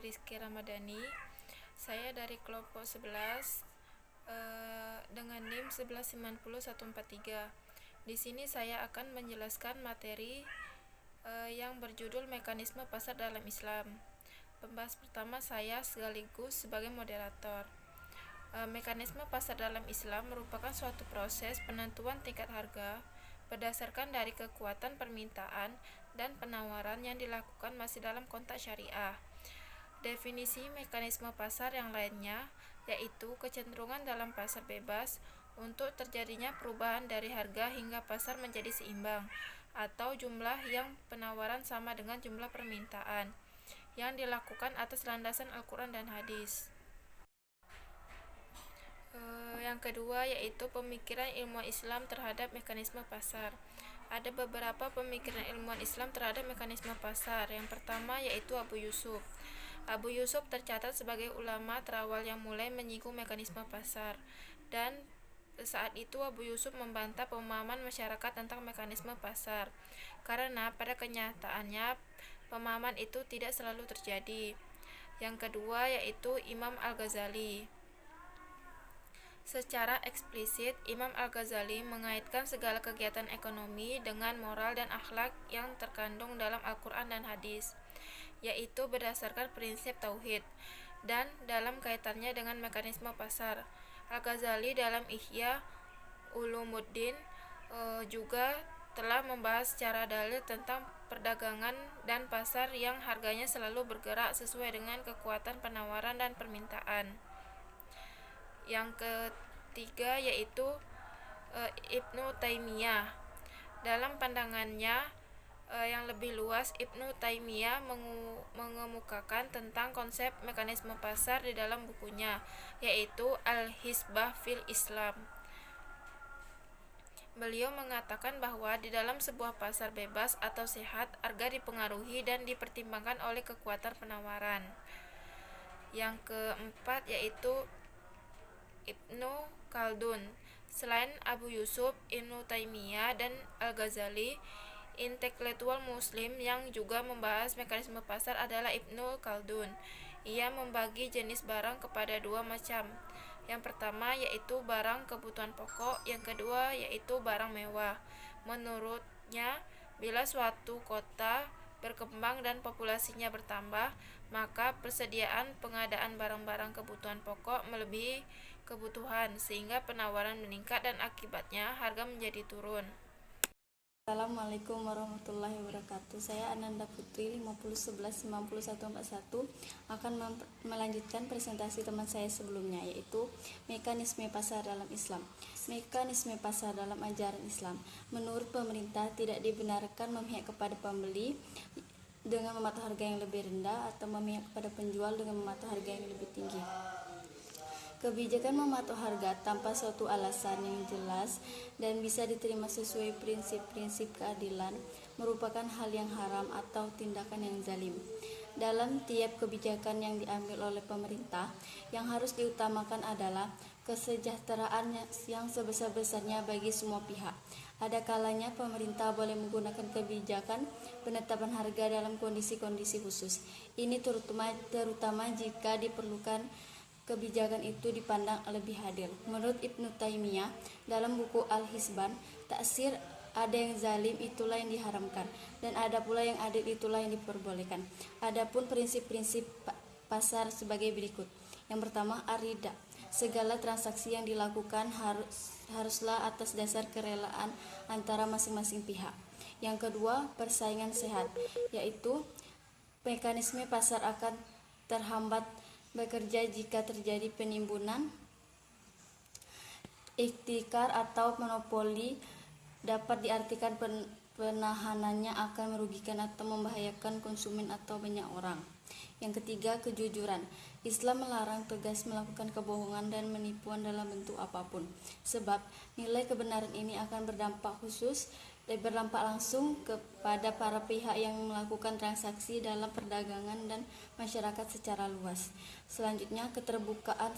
Rizky Ramadhani. Saya dari kelompok 11 dengan NIM 1190-143. Di sini saya akan menjelaskan materi yang berjudul Mekanisme Pasar dalam Islam. Pembahas pertama saya sekaligus sebagai moderator. Mekanisme pasar dalam Islam merupakan suatu proses penentuan tingkat harga berdasarkan dari kekuatan permintaan dan penawaran yang dilakukan masih dalam konteks syariah. Definisi mekanisme pasar yang lainnya yaitu kecenderungan dalam pasar bebas untuk terjadinya perubahan dari harga hingga pasar menjadi seimbang, atau jumlah yang penawaran sama dengan jumlah permintaan yang dilakukan atas landasan Al-Quran dan hadis. Yang kedua yaitu pemikiran ilmuwan Islam terhadap mekanisme pasar. Ada beberapa pemikiran ilmuwan Islam terhadap mekanisme pasar. Yang pertama yaitu Abu Yusuf. Abu Yusuf tercatat sebagai ulama terawal yang mulai menyinggung mekanisme pasar, dan saat itu Abu Yusuf membantah pemahaman masyarakat tentang mekanisme pasar karena pada kenyataannya pemahaman itu tidak selalu terjadi. Yang kedua yaitu Imam Al-Ghazali. Secara eksplisit, Imam Al-Ghazali mengaitkan segala kegiatan ekonomi dengan moral dan akhlak yang terkandung dalam Al-Quran dan hadis, yaitu berdasarkan prinsip tauhid, dan dalam kaitannya dengan mekanisme pasar. Al-Ghazali dalam Ihya Ulumuddin juga telah membahas secara dalil tentang perdagangan dan pasar yang harganya selalu bergerak sesuai dengan kekuatan penawaran dan permintaan. Yang ketiga yaitu Ibnu Taimiyah. Dalam pandangannya yang lebih luas, Ibnu Taimiyah mengemukakan tentang konsep mekanisme pasar di dalam bukunya, yaitu Al-Hisbah fil Islam. Beliau mengatakan bahwa di dalam sebuah pasar bebas atau sehat, harga dipengaruhi dan dipertimbangkan oleh kekuatan penawaran. Yang keempat yaitu Ibnu Khaldun. Selain Abu Yusuf, Ibnu Taimiyah, dan Al-Ghazali, intelektual muslim yang juga membahas mekanisme pasar adalah Ibnu Khaldun. Ia membagi jenis barang kepada dua macam. Yang pertama yaitu barang kebutuhan pokok, yang kedua yaitu barang mewah. Menurutnya, bila suatu kota berkembang dan populasinya bertambah, maka persediaan pengadaan barang-barang kebutuhan pokok melebihi kebutuhan, sehingga penawaran meningkat dan akibatnya harga menjadi turun. Assalamualaikum warahmatullahi wabarakatuh. Saya Ananda Putri 50119141 akan melanjutkan presentasi teman saya sebelumnya, yaitu mekanisme pasar dalam Islam. Mekanisme pasar dalam ajaran Islam. Menurut pemerintah tidak dibenarkan memihak kepada pembeli dengan mematok harga yang lebih rendah atau memihak kepada penjual dengan mematok harga yang lebih tinggi. Kebijakan mematok harga tanpa suatu alasan yang jelas dan bisa diterima sesuai prinsip-prinsip keadilan merupakan hal yang haram atau tindakan yang zalim. Dalam tiap kebijakan yang diambil oleh pemerintah, yang harus diutamakan adalah kesejahteraan yang sebesar-besarnya bagi semua pihak. Ada kalanya pemerintah boleh menggunakan kebijakan penetapan harga dalam kondisi-kondisi khusus. Ini terutama jika diperlukan kebijakan itu dipandang lebih adil. Menurut Ibnu Taimiyah dalam buku Al-Hisban, taksir ada yang zalim itulah yang diharamkan, dan ada pula yang adil itulah yang diperbolehkan. Adapun prinsip-prinsip pasar sebagai berikut. Yang pertama, ar-rida. Segala transaksi yang dilakukan haruslah atas dasar kerelaan antara masing-masing pihak. Yang kedua, persaingan sehat, yaitu mekanisme pasar akan terhambat bekerja jika terjadi penimbunan, ihtikar atau monopoli. Dapat diartikan penahanannya akan merugikan atau membahayakan konsumen atau banyak orang. Yang ketiga, kejujuran. Islam melarang tegas melakukan kebohongan dan penipuan dalam bentuk apapun, sebab nilai kebenaran ini akan berdampak khusus dan berdampak langsung kepada para pihak yang melakukan transaksi dalam perdagangan dan masyarakat secara luas. Selanjutnya, keterbukaan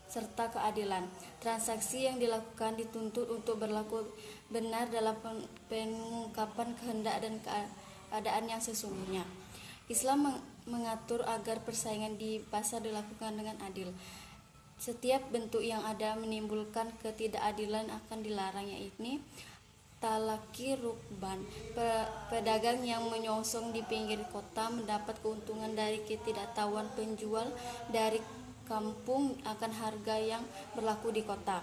serta keadilan. Transaksi yang dilakukan dituntut untuk berlaku benar dalam pengungkapan kehendak dan keadaan yang sesungguhnya. Islam mengatur agar persaingan di pasar dilakukan dengan adil. Setiap bentuk yang ada menimbulkan ketidakadilan akan dilarang, yaitu talaki rukban. Pedagang yang menyongsong di pinggir kota mendapat keuntungan dari ketidaktahuan penjual dari kampung akan harga yang berlaku di kota.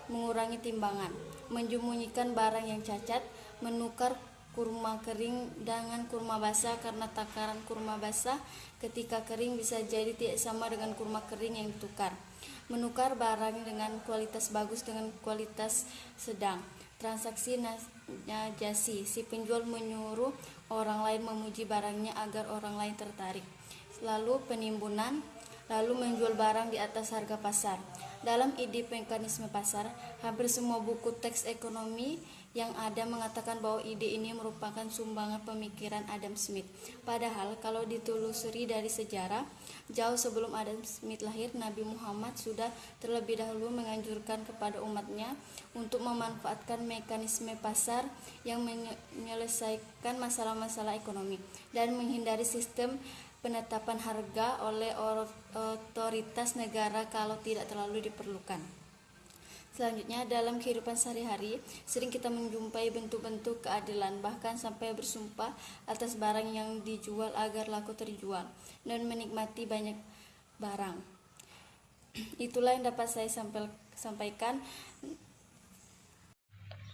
Mengurangi timbangan, menyembunyikan barang yang cacat, menukar kurma kering dengan kurma basah karena takaran kurma basah ketika kering bisa jadi tidak sama dengan kurma kering yang ditukar. Menukar barang dengan kualitas bagus dengan kualitas sedang. Transaksi najasi, si penjual menyuruh orang lain memuji barangnya agar orang lain tertarik. Lalu penimbunan, lalu menjual barang di atas harga pasar. Dalam ide mekanisme pasar, hampir semua buku teks ekonomi yang ada mengatakan bahwa ide ini merupakan sumbangan pemikiran Adam Smith. Padahal kalau ditelusuri dari sejarah, jauh sebelum Adam Smith lahir, Nabi Muhammad sudah terlebih dahulu menganjurkan kepada umatnya untuk memanfaatkan mekanisme pasar yang menyelesaikan masalah-masalah ekonomi dan menghindari sistem penetapan harga oleh otoritas negara kalau tidak terlalu diperlukan. Selanjutnya, dalam kehidupan sehari-hari, sering kita menjumpai bentuk-bentuk keadilan, bahkan sampai bersumpah atas barang yang dijual agar laku terjual, dan menikmati banyak barang. Itulah yang dapat saya sampaikan.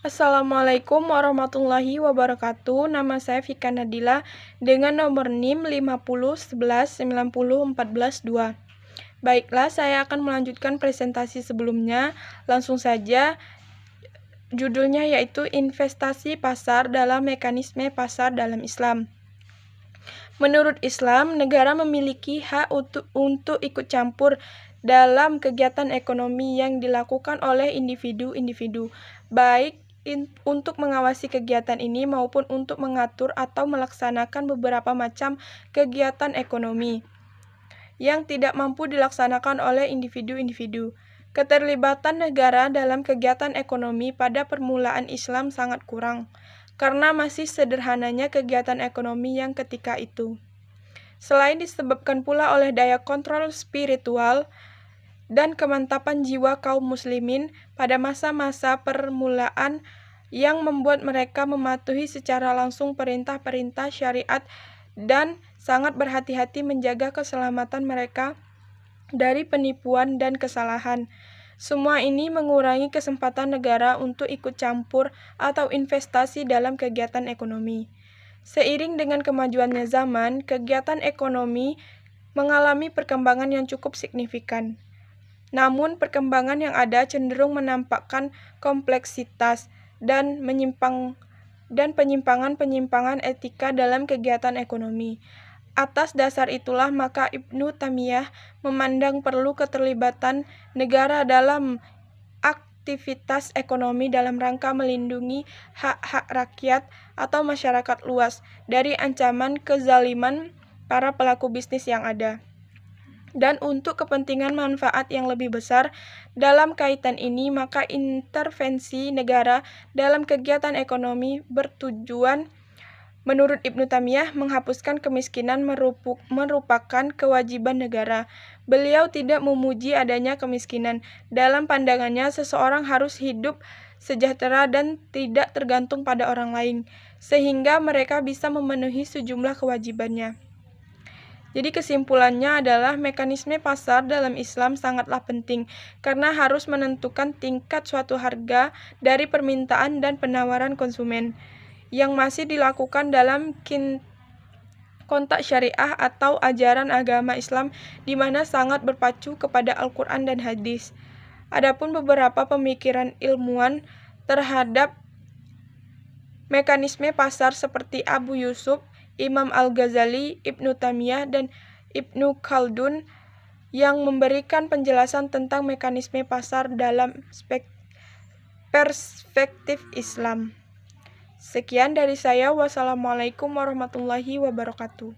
Assalamualaikum warahmatullahi wabarakatuh. Nama saya Vika Nadila dengan nomor NIM 50119014 Baiklah, saya akan melanjutkan presentasi sebelumnya. Langsung saja, judulnya yaitu investasi pasar dalam mekanisme pasar dalam Islam. Menurut Islam, negara memiliki hak untuk ikut campur dalam kegiatan ekonomi yang dilakukan oleh individu-individu, baik untuk mengawasi kegiatan ini maupun untuk mengatur atau melaksanakan beberapa macam kegiatan ekonomi yang tidak mampu dilaksanakan oleh individu-individu. Keterlibatan negara dalam kegiatan ekonomi pada permulaan Islam sangat kurang, karena masih sederhananya kegiatan ekonomi yang ketika itu. Selain disebabkan pula oleh daya kontrol spiritual dan kemantapan jiwa kaum muslimin pada masa-masa permulaan yang membuat mereka mematuhi secara langsung perintah-perintah syariat dan sangat berhati-hati menjaga keselamatan mereka dari penipuan dan kesalahan. Semua ini mengurangi kesempatan negara untuk ikut campur atau investasi dalam kegiatan ekonomi. Seiring dengan kemajuannya zaman, kegiatan ekonomi mengalami perkembangan yang cukup signifikan. Namun, perkembangan yang ada cenderung menampakkan kompleksitas dan penyimpangan-penyimpangan etika dalam kegiatan ekonomi. Atas dasar itulah maka Ibnu Taimiyah memandang perlu keterlibatan negara dalam aktivitas ekonomi dalam rangka melindungi hak-hak rakyat atau masyarakat luas dari ancaman kezaliman para pelaku bisnis yang ada. Dan untuk kepentingan manfaat yang lebih besar dalam kaitan ini, maka intervensi negara dalam kegiatan ekonomi bertujuan, menurut Ibnu Taimiyah, menghapuskan kemiskinan merupakan kewajiban negara. Beliau tidak memuji adanya kemiskinan. Dalam pandangannya, seseorang harus hidup sejahtera dan tidak tergantung pada orang lain, sehingga mereka bisa memenuhi sejumlah kewajibannya. Jadi kesimpulannya adalah mekanisme pasar dalam Islam sangatlah penting karena harus menentukan tingkat suatu harga dari permintaan dan penawaran konsumen yang masih dilakukan dalam kontak syariah atau ajaran agama Islam di mana sangat berpacu kepada Al-Quran dan hadis. Adapun beberapa pemikiran ilmuwan terhadap mekanisme pasar seperti Abu Yusuf, Imam Al-Ghazali, Ibnu Taimiyah, dan Ibnu Khaldun yang memberikan penjelasan tentang mekanisme pasar dalam perspektif Islam. Sekian dari saya. Wassalamualaikum warahmatullahi wabarakatuh.